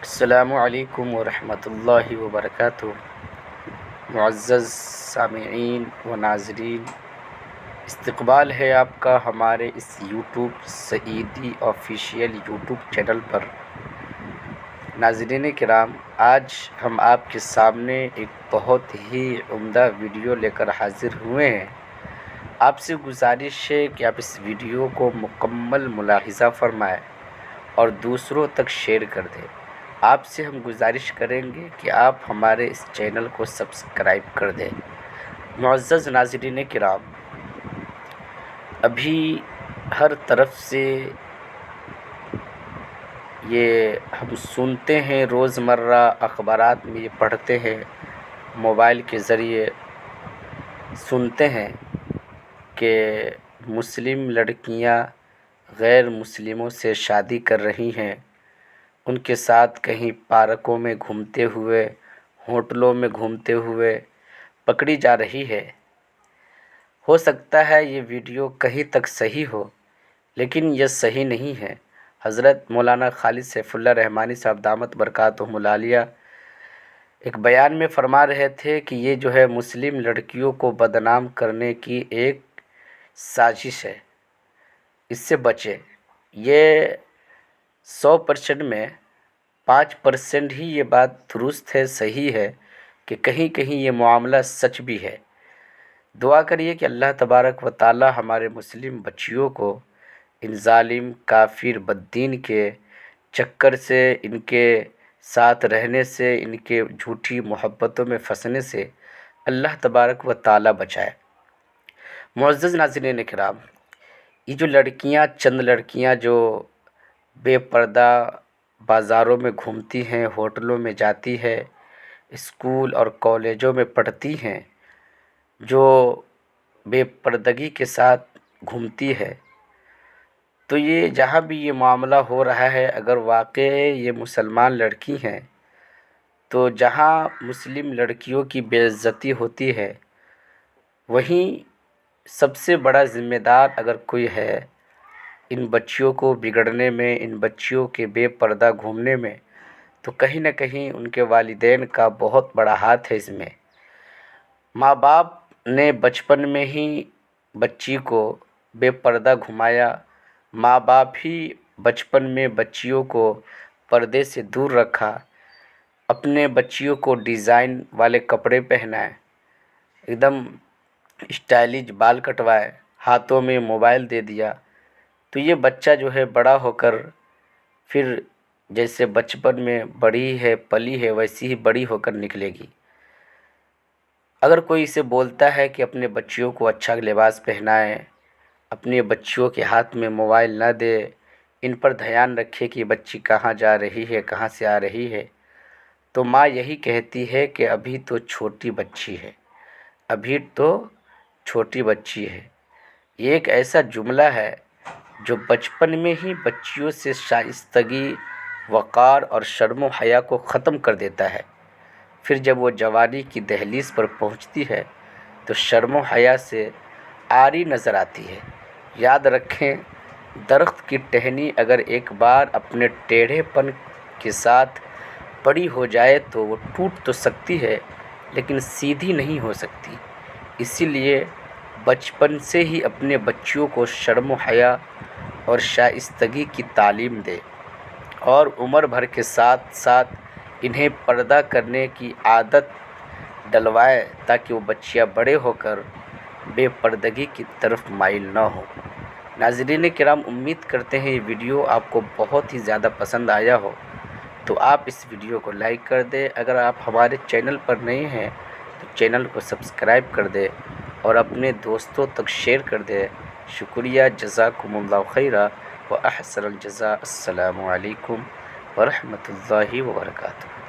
السلام علیکم ورحمۃ اللہ وبرکاتہ۔ معزز سامعین و ناظرین، استقبال ہے آپ کا ہمارے اس YouTube Saeedi official YouTube channel پر۔ ناظرین کرام، آج ہم آپ کے سامنے ایک بہت ہی عمدہ ویڈیو لے کر حاضر ہوئے ہیں۔ آپ سے گزارش ہے کہ آپ اس ویڈیو کو مکمل ملاحظہ فرمائیں اور دوسروں تک شیئر کر دیں۔ آپ سے ہم گزارش کریں گے کہ آپ ہمارے اس چینل کو سبسکرائب کر دیں۔ معزز ناظرین کرام، ابھی ہر طرف سے یہ ہم سنتے ہیں، روزمرہ اخبارات میں یہ پڑھتے ہیں، موبائل کے ذریعے سنتے ہیں کہ مسلم لڑکیاں غیر مسلموں سے شادی کر رہی ہیں، ان کے ساتھ کہیں پارکوں میں گھومتے ہوئے، ہوٹلوں میں گھومتے ہوئے پکڑی جا رہی ہے۔ ہو سکتا ہے یہ ویڈیو کہیں تک صحیح ہو، لیکن یہ صحیح نہیں ہے۔ حضرت مولانا خالد سیف اللہ رحمانی صاحب دامت برکاتہم العالیہ ایک بیان میں فرما رہے تھے کہ یہ جو ہے مسلم لڑکیوں کو بدنام کرنے کی ایک سازش ہے، اس سے بچیں۔ یہ 100% میں 5% ہی یہ بات درست ہے، صحیح ہے کہ کہیں کہیں یہ معاملہ سچ بھی ہے۔ دعا کریے کہ اللہ تبارک و تعالی ہمارے مسلم بچیوں کو ان ظالم کافر بددین کے چکر سے، ان کے ساتھ رہنے سے، ان کے جھوٹی محبتوں میں پھنسنے سے اللہ تبارک و تعالی بچائے۔ معزز ناظرین کرام، یہ جو لڑکیاں، چند لڑکیاں جو بے پردہ بازاروں میں گھومتی ہیں، ہوٹلوں میں جاتی ہے، اسکول اور کالجوں میں پڑھتی ہیں، جو بے پردگی کے ساتھ گھومتی ہے، تو یہ جہاں بھی یہ معاملہ ہو رہا ہے، اگر واقع یہ مسلمان لڑکی ہیں تو جہاں مسلم لڑکیوں کی بے عزتی ہوتی ہے، وہیں سب سے بڑا ذمہ دار اگر کوئی ہے ان بچیوں کو بگڑنے میں، ان بچیوں کے بے پردہ گھومنے میں، تو کہیں نہ کہیں ان کے والدین کا بہت بڑا ہاتھ ہے اس میں۔ ماں باپ نے بچپن میں ہی بچی کو بے پردہ گھمایا، ماں باپ ہی بچپن میں بچیوں کو پردے سے دور رکھا، اپنے بچیوں کو ڈیزائن والے کپڑے پہنائے، ایک دم اسٹائلش بال کٹوائے، ہاتھوں میں موبائل دے دیا، تو یہ بچہ جو ہے بڑا ہو کر پھر جیسے بچپن میں بڑی ہے، پلی ہے، ویسی ہی بڑی ہو کر نکلے گی۔ اگر کوئی اسے بولتا ہے کہ اپنے بچیوں کو اچھا لباس پہنائے، اپنے بچیوں کے ہاتھ میں موبائل نہ دے، ان پر دھیان رکھے کہ بچی کہاں جا رہی ہے، کہاں سے آ رہی ہے، تو ماں یہی کہتی ہے کہ ابھی تو چھوٹی بچی ہے، ابھی تو چھوٹی بچی ہے۔ یہ ایک ایسا جملہ ہے جو بچپن میں ہی بچیوں سے شائستگی، وقار اور شرم و حیا کو ختم کر دیتا ہے۔ پھر جب وہ جوانی کی دہلیز پر پہنچتی ہے تو شرم و حیا سے عاری نظر آتی ہے۔ یاد رکھیں، درخت کی ٹہنی اگر ایک بار اپنے ٹیڑھے پن کے ساتھ بڑی ہو جائے تو وہ ٹوٹ تو سکتی ہے، لیکن سیدھی نہیں ہو سکتی۔ اسی لیے بچپن سے ہی اپنے بچیوں کو شرم و حیا اور شائستگی کی تعلیم دے، اور عمر بھر کے ساتھ ساتھ انہیں پردہ کرنے کی عادت ڈلوائے تاکہ وہ بچیاں بڑے ہو کر بے پردگی کی طرف مائل نہ ہوں۔ ناظرین کرام، امید کرتے ہیں یہ ویڈیو آپ کو بہت ہی زیادہ پسند آیا ہو، تو آپ اس ویڈیو کو لائک کر دیں۔ اگر آپ ہمارے چینل پر نئے ہیں تو چینل کو سبسکرائب کر دیں اور اپنے دوستوں تک شیئر کر دیں۔ شکریہ، جزاکم اللہ خیرا و احسن الجزاء۔ السلام علیکم ورحمۃ اللہ وبرکاتہ۔